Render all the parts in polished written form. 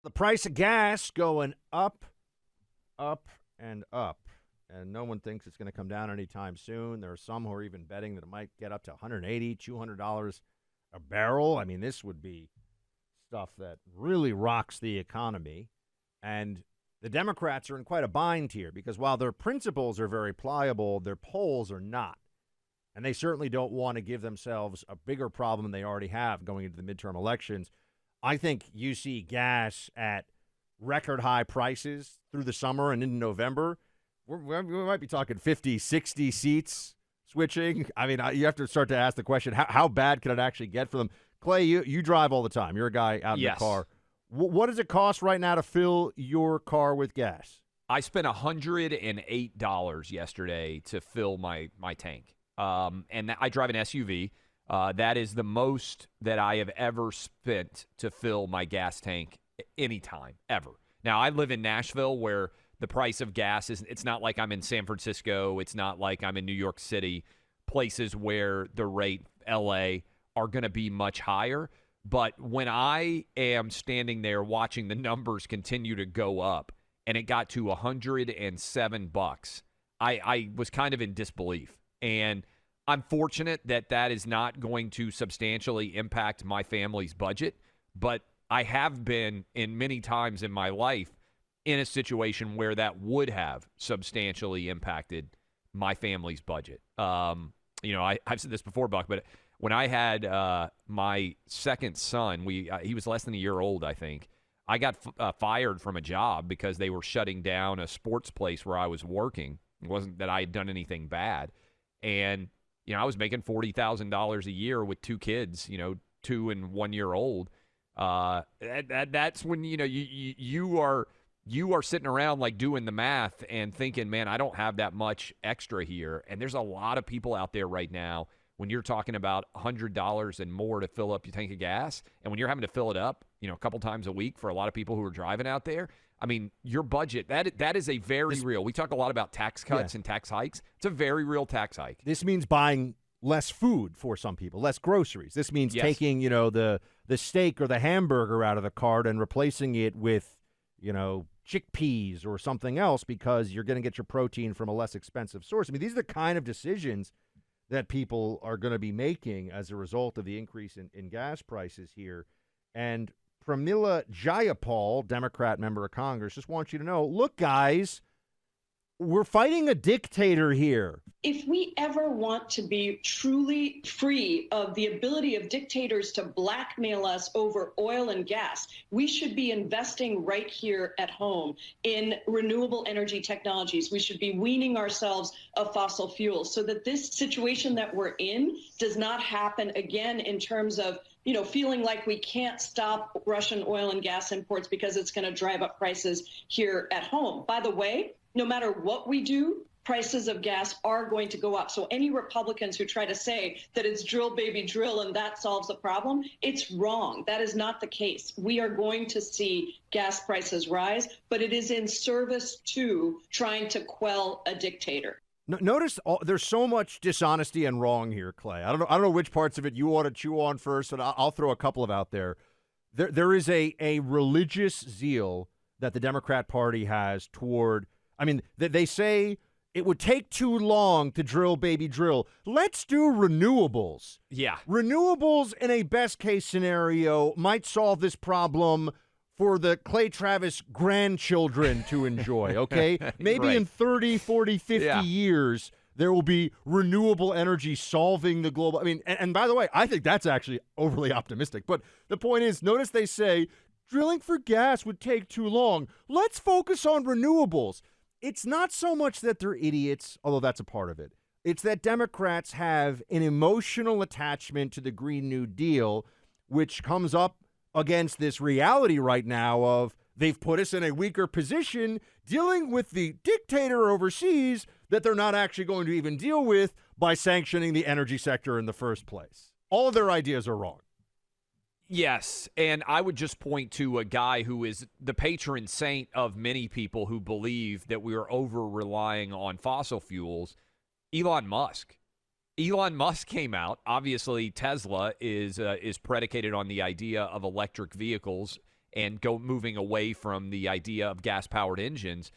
The price of gas going up, up, and up. And no one thinks it's going to come down anytime soon. There are some who are even betting that it might get up to $180, $200 a barrel. I mean, this would be stuff that really rocks the economy. And the Democrats are in quite a bind here because while their principles are very pliable, their polls are not. And they certainly don't want to give themselves a bigger problem than they already have going into the midterm elections. I think you see gas at record high prices through the summer and into November. We might be talking 50, 60 seats switching. I mean, you have to start to ask the question, how bad can it actually get for them? Clay, you drive all the time. You're a guy out in the car. What does it cost right now to fill your car with gas? I spent $108 yesterday to fill my tank. And I drive an SUV. That is the most that I have ever spent to fill my gas tank anytime, ever. Now, I live in Nashville where the price of gas it's not like I'm in San Francisco. It's not like I'm in New York City, places where the rate, LA, are going to be much higher. But when I am standing there watching the numbers continue to go up and it got to $107, I was kind of in disbelief. And I'm fortunate that is not going to substantially impact my family's budget, but I have been in many times in my life in a situation where that would have substantially impacted my family's budget. I've said this before, Buck, but when I had my second son, he was less than a year old, I think. I got fired from a job because they were shutting down a sports place where I was working. It wasn't that I had done anything bad. And I was making $40,000 a year with two kids, 2 and 1 year old. That's when you are sitting around like doing the math and thinking, man, I don't have that much extra here. And there's a lot of people out there right now when you're talking about $100 and more to fill up your tank of gas, and when you're having to fill it up, a couple times a week for a lot of people who are driving out there. I mean, your budget, that is a very real. We talk a lot about tax cuts and tax hikes. It's a very real tax hike. This means buying less food for some people, less groceries. This means taking, the steak or the hamburger out of the cart and replacing it with, chickpeas or something else because you're going to get your protein from a less expensive source. I mean, these are the kind of decisions that people are going to be making as a result of the increase in gas prices here. And Pramila Jayapal, Democrat member of Congress, just wants you to know, look, guys, we're fighting a dictator here. If we ever want to be truly free of the ability of dictators to blackmail us over oil and gas, we should be investing right here at home in renewable energy technologies. We should be weaning ourselves of fossil fuels so that this situation that we're in does not happen again in terms of feeling like we can't stop Russian oil and gas imports because it's going to drive up prices here at home. By the way, no matter what we do, prices of gas are going to go up. So any Republicans who try to say that it's drill, baby, drill, and that solves the problem, it's wrong. That is not the case. We are going to see gas prices rise, but it is in service to trying to quell a dictator. Notice there's so much dishonesty and wrong here, Clay. I don't know which parts of it you want to chew on first, but I'll throw a couple of out there. There is a religious zeal that the Democrat Party has toward. I mean, they say it would take too long to drill, baby, drill. Let's do renewables. Yeah. Renewables in a best case scenario might solve this problem for the Clay Travis grandchildren to enjoy, okay? Maybe right. In 30, 40, 50 years, there will be renewable energy solving the global. I mean, and by the way, I think that's actually overly optimistic. But the point is, notice they say drilling for gas would take too long. Let's focus on renewables. It's not so much that they're idiots, although that's a part of it. It's that Democrats have an emotional attachment to the Green New Deal, which comes up against this reality right now of they've put us in a weaker position dealing with the dictator overseas that they're not actually going to even deal with by sanctioning the energy sector in the first place. All of their ideas are wrong. Yes, and I would just point to a guy who is the patron saint of many people who believe that we are over-relying on fossil fuels, Elon Musk. Elon Musk came out. Obviously, Tesla is predicated on the idea of electric vehicles, and moving away from the idea of gas-powered engines.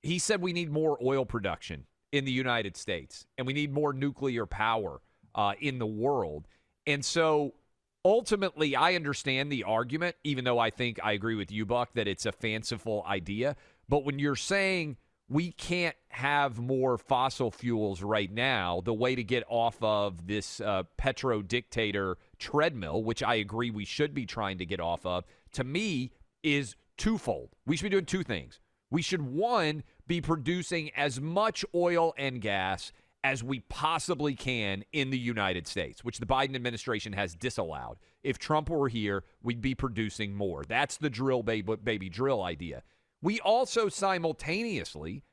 He said we need more oil production in the United States, and we need more nuclear power in the world. And so ultimately, I understand the argument, even though I think I agree with you, Buck, that it's a fanciful idea. But when you're saying we can't have more fossil fuels right now, the way to get off of this petro-dictator treadmill, which I agree we should be trying to get off of, to me is twofold. We should be doing two things. We should, one, be producing as much oil and gas as we possibly can in the United States, which the Biden administration has disallowed. If Trump were here, we'd be producing more. That's the drill, baby drill idea. We also simultaneously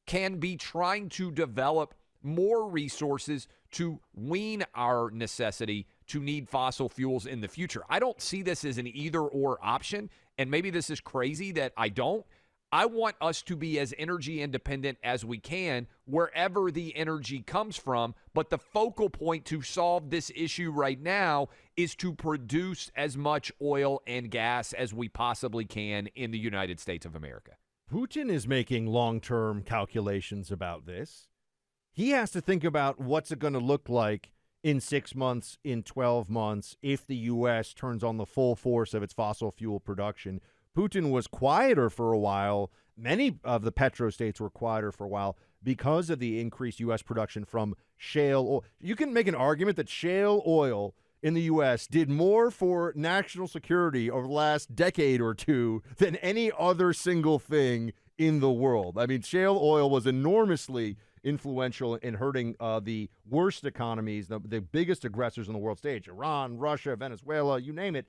can be trying to develop more resources to wean our necessity to need fossil fuels in the future. I don't see this as an either-or option, and maybe this is crazy that I don't. I want us to be as energy independent as we can wherever the energy comes from, but the focal point to solve this issue right now is to produce as much oil and gas as we possibly can in the United States of America. Putin is making long-term calculations about this. He has to think about what's it going to look like in 6 months, in 12 months, if the U.S. turns on the full force of its fossil fuel production. Putin was quieter for a while. Many of the petrostates were quieter for a while because of the increased U.S. production from shale oil. You can make an argument that shale oil in the U.S. did more for national security over the last decade or two than any other single thing in the world. I mean, shale oil was enormously influential in hurting the worst economies, the biggest aggressors on the world stage, Iran, Russia, Venezuela, you name it.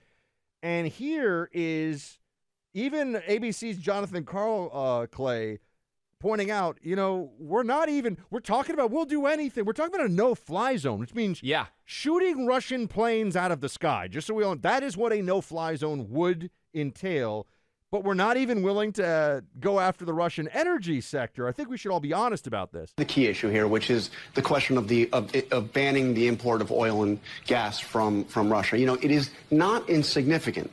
And here is even ABC's Jonathan Clay pointing out, we're talking about we'll do anything. We're talking about a no-fly zone, which means shooting Russian planes out of the sky. Just so we all know, that is what a no-fly zone would entail. But we're not even willing to go after the Russian energy sector. I think we should all be honest about this. The key issue here, which is the question of banning the import of oil and gas from Russia. It is not insignificant.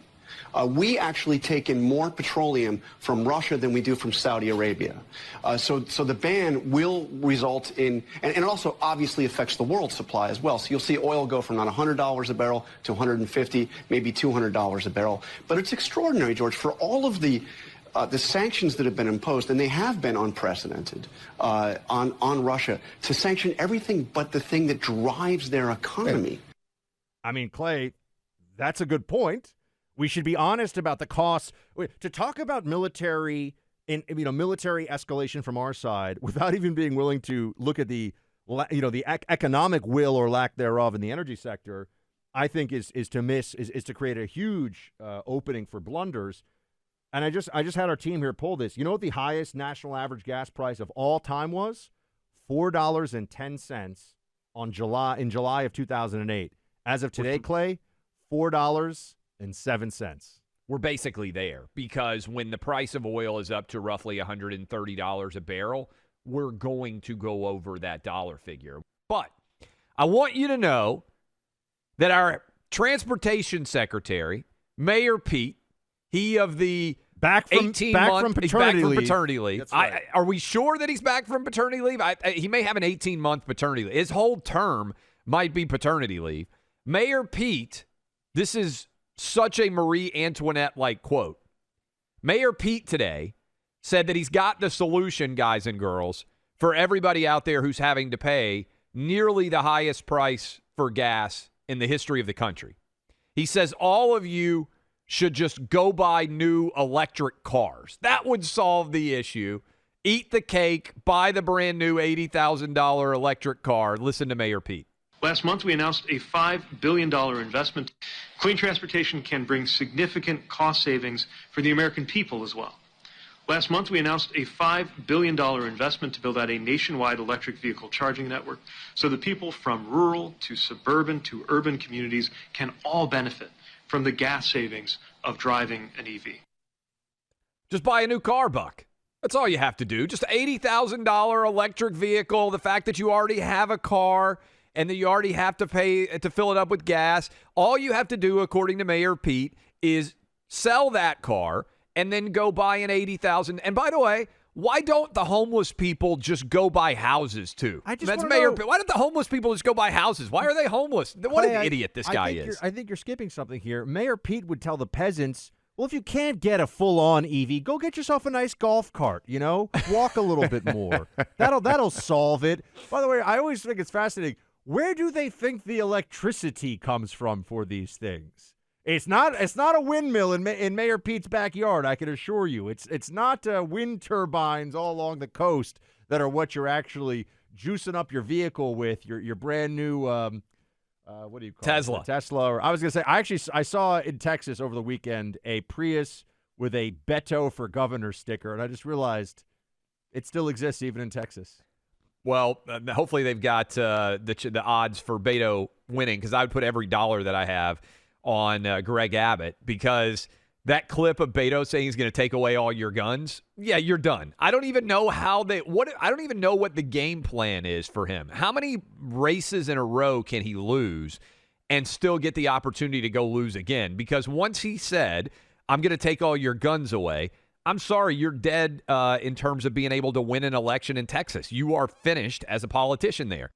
We actually take in more petroleum from Russia than we do from Saudi Arabia. So the ban will result in, and it also obviously affects the world supply as well. So you'll see oil go from not $100 a barrel to $150, maybe $200 a barrel. But it's extraordinary, George, for all of the sanctions that have been imposed, and they have been unprecedented on Russia, to sanction everything but the thing that drives their economy. I mean, Clay, that's a good point. We should be honest about the costs. To talk about military escalation from our side without even being willing to look at the economic will or lack thereof in the energy sector, I think is to create a huge opening for blunders. And I just had our team here pull this. You know what the highest national average gas price of all time was? $4.10 in July of 2008. As of today, Clay, $4.07. We're basically there because when the price of oil is up to roughly $130 a barrel, we're going to go over that dollar figure. But I want you to know that our transportation secretary, Mayor Pete, he of the back from paternity leave. That's right. Are we sure that he's back from paternity leave? He may have an 18-month paternity leave. His whole term might be paternity leave. Mayor Pete, this is such a Marie Antoinette-like quote. Mayor Pete today said that he's got the solution, guys and girls, for everybody out there who's having to pay nearly the highest price for gas in the history of the country. He says all of you should just go buy new electric cars. That would solve the issue. Eat the cake, buy the brand new $80,000 electric car. Listen to Mayor Pete. Last month, we announced a $5 billion investment. Clean transportation can bring significant cost savings for the American people as well. Last month, we announced a $5 billion investment to build out a nationwide electric vehicle charging network so that people from rural to suburban to urban communities can all benefit from the gas savings of driving an EV. Just buy a new car, Buck. That's all you have to do. Just $80,000 electric vehicle, the fact that you already have a car and that you already have to pay to fill it up with gas. All you have to do, according to Mayor Pete, is sell that car, and then go buy an $80,000. And by the way, why don't the homeless people just go buy houses too? That's Mayor. Why don't the homeless people just go buy houses? Why are they homeless? What an idiot this guy is. I think you're skipping something here. Mayor Pete would tell the peasants, well, if you can't get a full-on EV, go get yourself a nice golf cart, Walk a little bit more. That'll solve it. By the way, I always think it's fascinating. Where do they think the electricity comes from for these things? It's not a windmill in Mayor Pete's backyard, I can assure you. It's not wind turbines all along the coast that are what you're actually juicing up your vehicle with, your brand new what do you call Tesla. it? Tesla. Or I was going to say, I saw in Texas over the weekend a Prius with a Beto for governor sticker, and I just realized it still exists even in Texas. Well, hopefully they've got the odds for Beto winning, because I would put every dollar that I have on Greg Abbott, because that clip of Beto saying he's going to take away all your guns, yeah, you're done. I don't even know I don't even know what the game plan is for him. How many races in a row can he lose and still get the opportunity to go lose again? Because once he said, I'm going to take all your guns away, I'm sorry, you're dead in terms of being able to win an election in Texas. You are finished as a politician there.